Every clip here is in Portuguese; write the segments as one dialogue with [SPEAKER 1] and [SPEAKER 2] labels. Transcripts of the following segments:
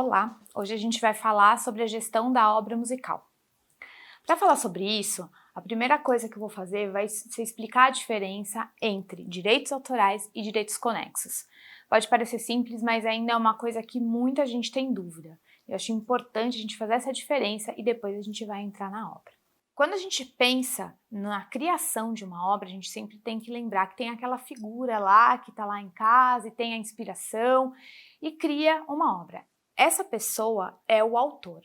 [SPEAKER 1] Olá! Hoje a gente vai falar sobre a gestão da obra musical. Para falar sobre isso, a primeira coisa que eu vou fazer vai ser explicar a diferença entre direitos autorais e direitos conexos. Pode parecer simples, mas ainda é uma coisa que muita gente tem dúvida. Eu acho importante a gente fazer essa diferença e depois a gente vai entrar na obra. Quando a gente pensa na criação de uma obra, a gente sempre tem que lembrar que tem aquela figura lá, que está lá em casa e tem a inspiração e cria uma obra. Essa pessoa é o autor.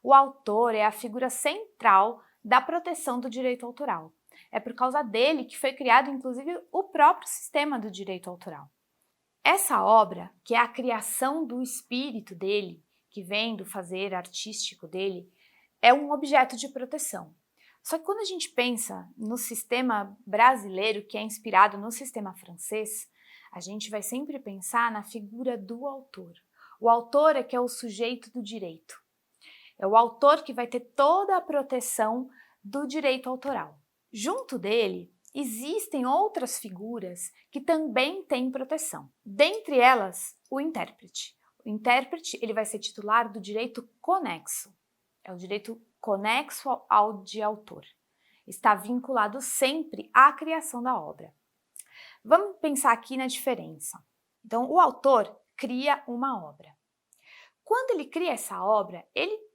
[SPEAKER 1] O autor é a figura central da proteção do direito autoral. É por causa dele que foi criado, inclusive, o próprio sistema do direito autoral. Essa obra, que é a criação do espírito dele, que vem do fazer artístico dele, é um objeto de proteção. Só que quando a gente pensa no sistema brasileiro, que é inspirado no sistema francês, a gente vai sempre pensar na figura do autor. O autor é que é o sujeito do direito. É o autor que vai ter toda a proteção do direito autoral. Junto dele, existem outras figuras que também têm proteção. Dentre elas, o intérprete. O intérprete ele vai ser titular do direito conexo. É o direito conexo ao de autor. Está vinculado sempre à criação da obra. Vamos pensar aqui na diferença. Então, o autor cria uma obra. Quando ele cria essa obra,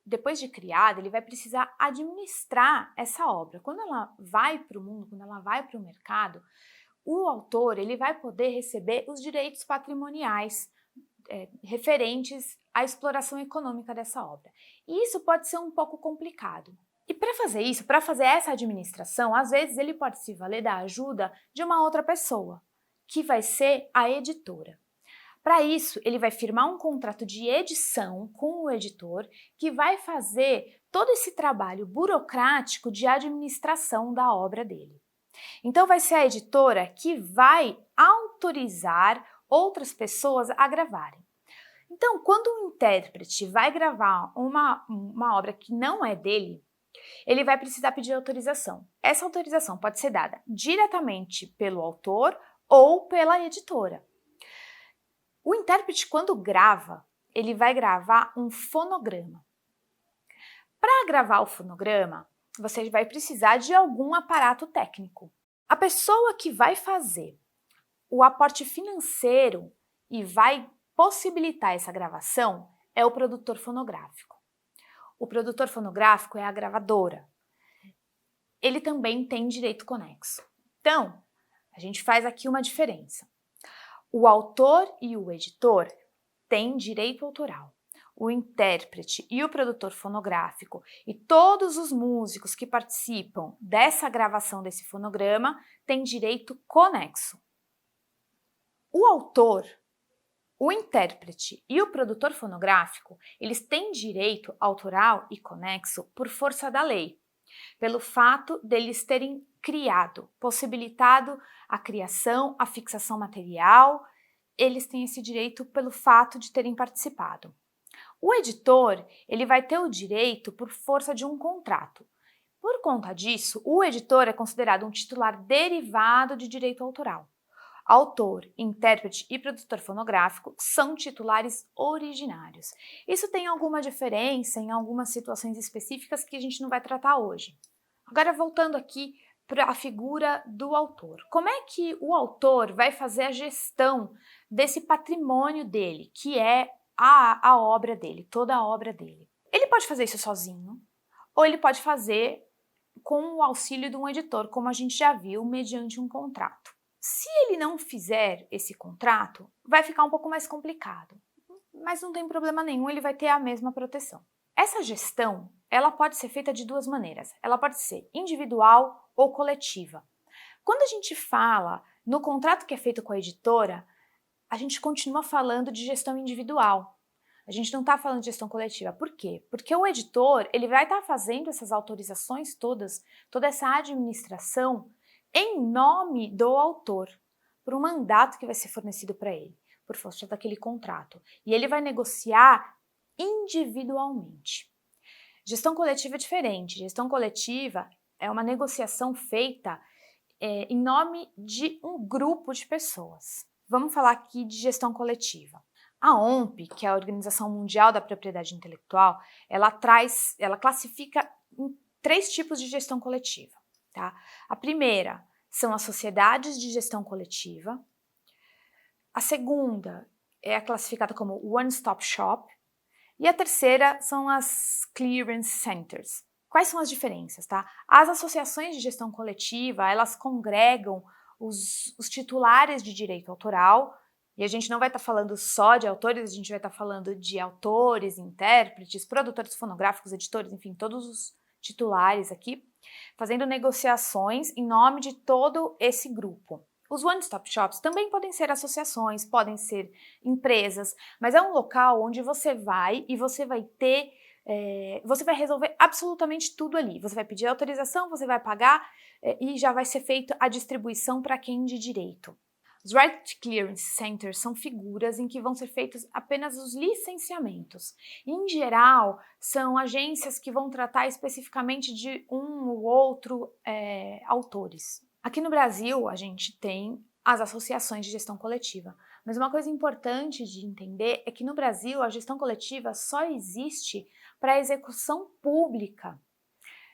[SPEAKER 1] depois de criada, ele vai precisar administrar essa obra. Quando ela vai para o mundo, quando ela vai para o mercado, o autor ele vai poder receber os direitos patrimoniais referentes à exploração econômica dessa obra. E isso pode ser um pouco complicado. E para fazer isso, para fazer essa administração, às vezes ele pode se valer da ajuda de uma outra pessoa, que vai ser a editora. Para isso, ele vai firmar um contrato de edição com o editor, que vai fazer todo esse trabalho burocrático de administração da obra dele. Então, vai ser a editora que vai autorizar outras pessoas a gravarem. Então, quando um intérprete vai gravar uma obra que não é dele, ele vai precisar pedir autorização. Essa autorização pode ser dada diretamente pelo autor ou pela editora. O intérprete, quando grava, ele vai gravar um fonograma. Para gravar o fonograma, você vai precisar de algum aparato técnico. A pessoa que vai fazer o aporte financeiro e vai possibilitar essa gravação é o produtor fonográfico. O produtor fonográfico é a gravadora. Ele também tem direito conexo. Então, a gente faz aqui uma diferença. O autor e o editor têm direito autoral. O intérprete e o produtor fonográfico e todos os músicos que participam dessa gravação desse fonograma têm direito conexo. O autor, o intérprete e o produtor fonográfico, eles têm direito autoral e conexo por força da lei, pelo fato deles terem criado, possibilitado a criação, a fixação material, eles têm esse direito pelo fato de terem participado. O editor, ele vai ter o direito por força de um contrato. Por conta disso, o editor é considerado um titular derivado de direito autoral. Autor, intérprete e produtor fonográfico são titulares originários. Isso tem alguma diferença em algumas situações específicas que a gente não vai tratar hoje. Agora, voltando aqui para a figura do autor. Como é que o autor vai fazer a gestão desse patrimônio dele, que é a obra dele, toda a obra dele? Ele pode fazer isso sozinho, ou ele pode fazer com o auxílio de um editor, como a gente já viu, mediante um contrato. Se ele não fizer esse contrato, vai ficar um pouco mais complicado, mas não tem problema nenhum, ele vai ter a mesma proteção. Essa gestão, ela pode ser feita de duas maneiras. Ela pode ser individual ou coletiva. Quando a gente fala no contrato que é feito com a editora, a gente continua falando de gestão individual. A gente não está falando de gestão coletiva. Por quê? Porque o editor ele vai estar fazendo essas autorizações todas, toda essa administração em nome do autor, por um mandato que vai ser fornecido para ele, por força daquele contrato. E ele vai negociar individualmente. Gestão coletiva é diferente. Gestão coletiva é uma negociação feita em nome de um grupo de pessoas. Vamos falar aqui de gestão coletiva. A OMP, que é a Organização Mundial da Propriedade Intelectual, ela classifica em 3 tipos de gestão coletiva, tá? A primeira são as sociedades de gestão coletiva. A segunda é classificada como One Stop Shop. E a terceira são as Clearance Centers. Quais são as diferenças, tá? As associações de gestão coletiva, elas congregam os titulares de direito autoral, e a gente não vai estar falando só de autores, a gente vai estar falando de autores, intérpretes, produtores fonográficos, editores, enfim, todos os titulares aqui, fazendo negociações em nome de todo esse grupo. Os one-stop shops também podem ser associações, podem ser empresas, mas é um local onde você vai e você vai ter, você vai resolver absolutamente tudo ali. Você vai pedir autorização, você vai pagar e já vai ser feita a distribuição para quem de direito. Os Right Clearance Centers são figuras em que vão ser feitos apenas os licenciamentos. Em geral, são agências que vão tratar especificamente de um ou outro autores. Aqui no Brasil, a gente tem as associações de gestão coletiva, mas uma coisa importante de entender é que no Brasil a gestão coletiva só existe para execução pública.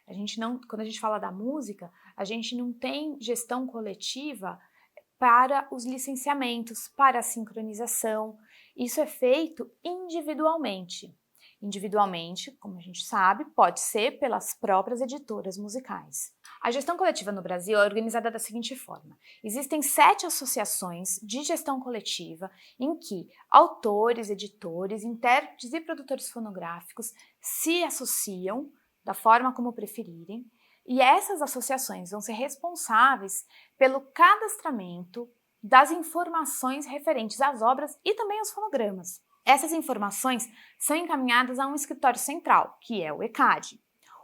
[SPEAKER 1] Quando a gente fala da música, a gente não tem gestão coletiva para os licenciamentos, para a sincronização. Isso é feito individualmente. Individualmente, como a gente sabe, pode ser pelas próprias editoras musicais. A gestão coletiva no Brasil é organizada da seguinte forma: existem 7 associações de gestão coletiva em que autores, editores, intérpretes e produtores fonográficos se associam da forma como preferirem, e essas associações vão ser responsáveis pelo cadastramento das informações referentes às obras e também aos fonogramas. Essas informações são encaminhadas a um escritório central, que é o ECAD.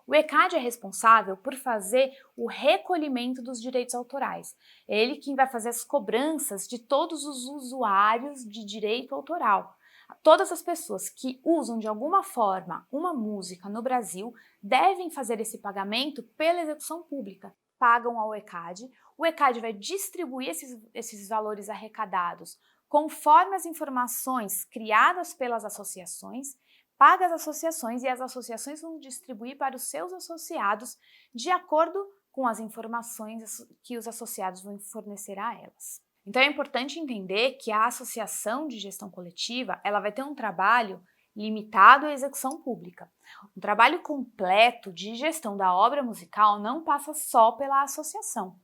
[SPEAKER 1] O ECAD é responsável por fazer o recolhimento dos direitos autorais. É ele quem vai fazer as cobranças de todos os usuários de direito autoral. Todas as pessoas que usam de alguma forma uma música no Brasil devem fazer esse pagamento pela execução pública. Pagam ao ECAD, o ECAD vai distribuir esses valores arrecadados conforme as informações criadas pelas associações, paga as associações e as associações vão distribuir para os seus associados de acordo com as informações que os associados vão fornecer a elas. Então é importante entender que a associação de gestão coletiva ela vai ter um trabalho limitado à execução pública. Um trabalho completo de gestão da obra musical não passa só pela associação,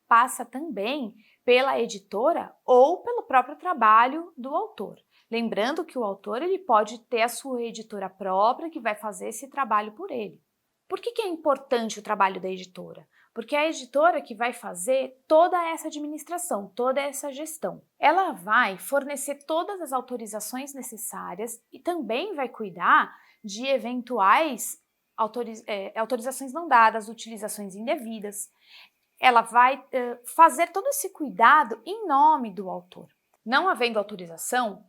[SPEAKER 1] passa também pela editora ou pelo próprio trabalho do autor. Lembrando que o autor ele pode ter a sua editora própria que vai fazer esse trabalho por ele. Por que é importante o trabalho da editora? Porque é a editora que vai fazer toda essa administração, toda essa gestão. Ela vai fornecer todas as autorizações necessárias e também vai cuidar de eventuais autorizações não dadas, utilizações indevidas. Ela vai fazer todo esse cuidado em nome do autor. Não havendo autorização,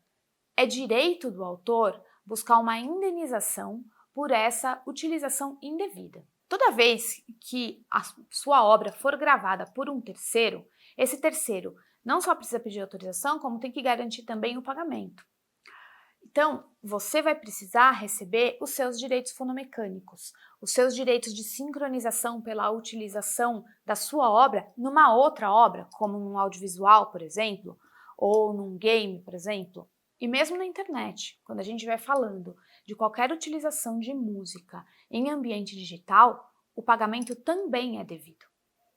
[SPEAKER 1] é direito do autor buscar uma indenização por essa utilização indevida. Toda vez que a sua obra for gravada por um terceiro, esse terceiro não só precisa pedir autorização, como tem que garantir também o pagamento. Então, você vai precisar receber os seus direitos fonomecânicos, os seus direitos de sincronização pela utilização da sua obra numa outra obra, como num audiovisual, por exemplo, ou num game, por exemplo. E mesmo na internet, quando a gente vai falando de qualquer utilização de música em ambiente digital, o pagamento também é devido.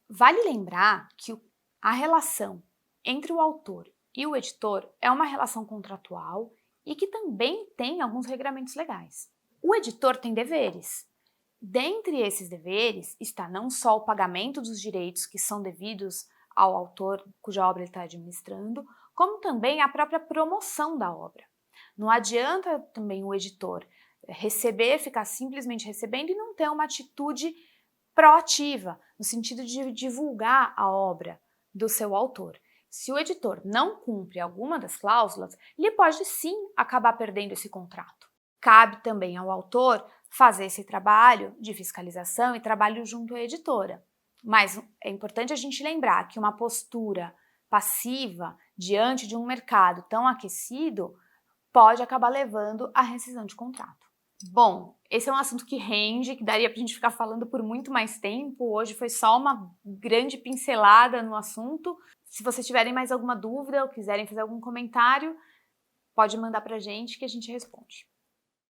[SPEAKER 1] Vale lembrar que a relação entre o autor e o editor é uma relação contratual e que também tem alguns regramentos legais. O editor tem deveres. Dentre esses deveres está não só o pagamento dos direitos que são devidos ao autor cuja obra ele está administrando, como também a própria promoção da obra. Não adianta também o editor ficar simplesmente recebendo e não ter uma atitude proativa, no sentido de divulgar a obra do seu autor. Se o editor não cumpre alguma das cláusulas, ele pode sim acabar perdendo esse contrato. Cabe também ao autor fazer esse trabalho de fiscalização e trabalho junto à editora. Mas é importante a gente lembrar que uma postura passiva diante de um mercado tão aquecido pode acabar levando à rescisão de contrato. Bom, esse é um assunto que rende, que daria pra gente ficar falando por muito mais tempo. Hoje foi só uma grande pincelada no assunto. Se vocês tiverem mais alguma dúvida ou quiserem fazer algum comentário, pode mandar pra gente que a gente responde.